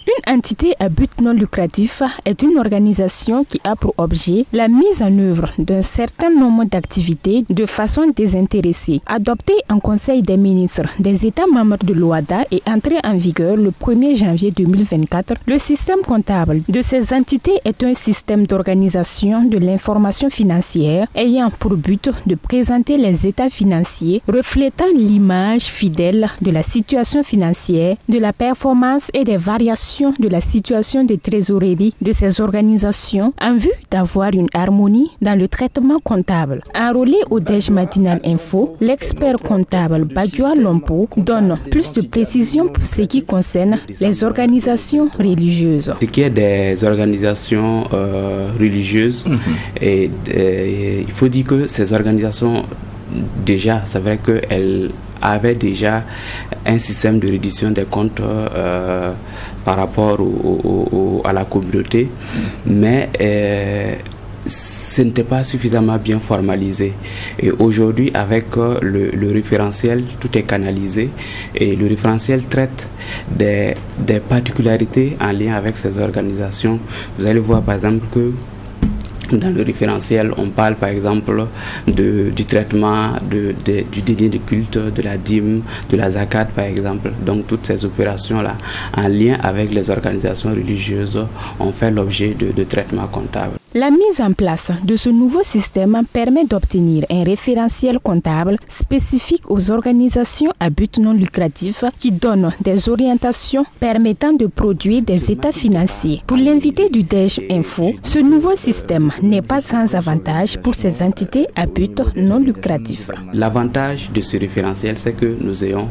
Une entité à but non lucratif est une organisation qui a pour objet la mise en œuvre d'un certain nombre d'activités de façon désintéressée. Adopté en Conseil des ministres des États membres de l'OHADA et entré en vigueur le 1er janvier 2024, le système comptable de ces entités est un système d'organisation de l'information financière ayant pour but de présenter les états financiers reflétant l'image fidèle de la situation financière, de la performance et des variations de la situation de trésorerie de ces organisations en vue d'avoir une harmonie dans le traitement comptable. Enrôlé au DEJ Matinal Info, l'expert comptable Badjoua Lompo donne plus de précisions pour ce qui concerne les organisations religieuses. Ce qui est des organisations religieuses, il faut dire que ces organisations, déjà, c'est vrai qu'elles avaient déjà un système de reddition des comptes par rapport à la communauté, mais ce n'était pas suffisamment bien formalisé. Et aujourd'hui, avec le référentiel, tout est canalisé et le référentiel traite des particularités en lien avec ces organisations. Vous allez voir par exemple que dans le référentiel, on parle par exemple du traitement du denier de culte, de la dîme, de la zakat par exemple. Donc toutes ces opérations-là, en lien avec les organisations religieuses, ont fait l'objet de traitements comptables. La mise en place de ce nouveau système permet d'obtenir un référentiel comptable spécifique aux organisations à but non lucratif qui donne des orientations permettant de produire des états financiers. Pour l'invité du DEJ Info, ce nouveau système n'est pas sans avantage pour ces entités à but non lucratif. L'avantage de ce référentiel, c'est que nous ayons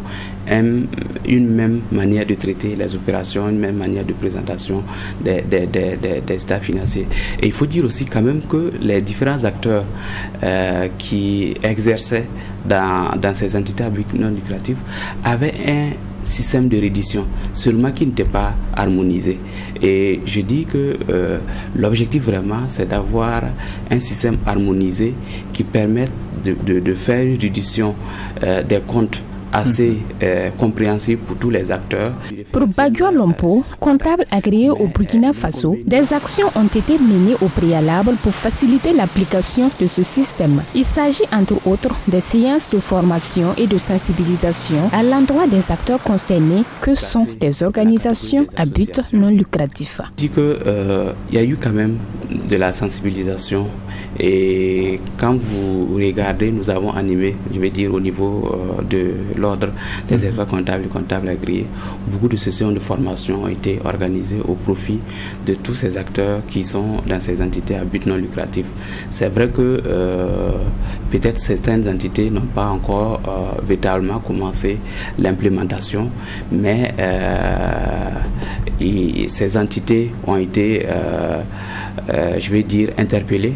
une même manière de traiter les opérations, une même manière de présentation des états financiers. Et il faut dire aussi quand même que les différents acteurs qui exerçaient dans ces entités à but non lucratif avaient un système de reddition, seulement qui n'était pas harmonisé. Et je dis que l'objectif vraiment, c'est d'avoir un système harmonisé qui permette de faire une reddition des comptes assez compréhensible pour tous les acteurs. Pour Badjoua Lompo, comptable agréé au Burkina Faso, des actions ont été menées au préalable pour faciliter l'application de ce système. Il s'agit entre autres des séances de formation et de sensibilisation à l'endroit des acteurs concernés que sont les organisations à but non lucratif. Je dis qu'il y a eu quand même de la sensibilisation et quand vous regardez, nous avons animé, je vais dire au niveau de l'ordre des experts comptables et comptables agréés. Beaucoup de sessions de formation ont été organisées au profit de tous ces acteurs qui sont dans ces entités à but non lucratif. C'est vrai que peut-être certaines entités n'ont pas encore véritablement commencé l'implémentation, mais ces entités ont été, je vais dire, interpellées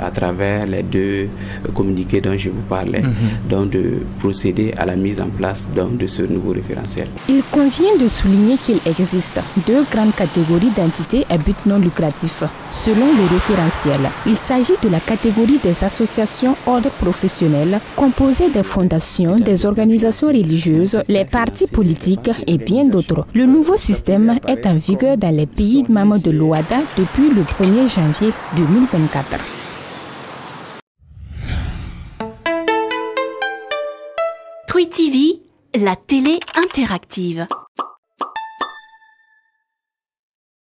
à travers les deux communiqués dont je vous parlais, donc de procéder à la mise en place de ce nouveau référentiel. Il convient de souligner qu'il existe deux grandes catégories d'entités à but non lucratif, selon le référentiel. Il s'agit de la catégorie des associations ordre professionnel, composées des fondations, des organisations religieuses, les partis politiques et bien d'autres. Le nouveau système est en vigueur dans les pays membres de l'OHADA depuis le 1er janvier 2024. Twi TV, la télé interactive.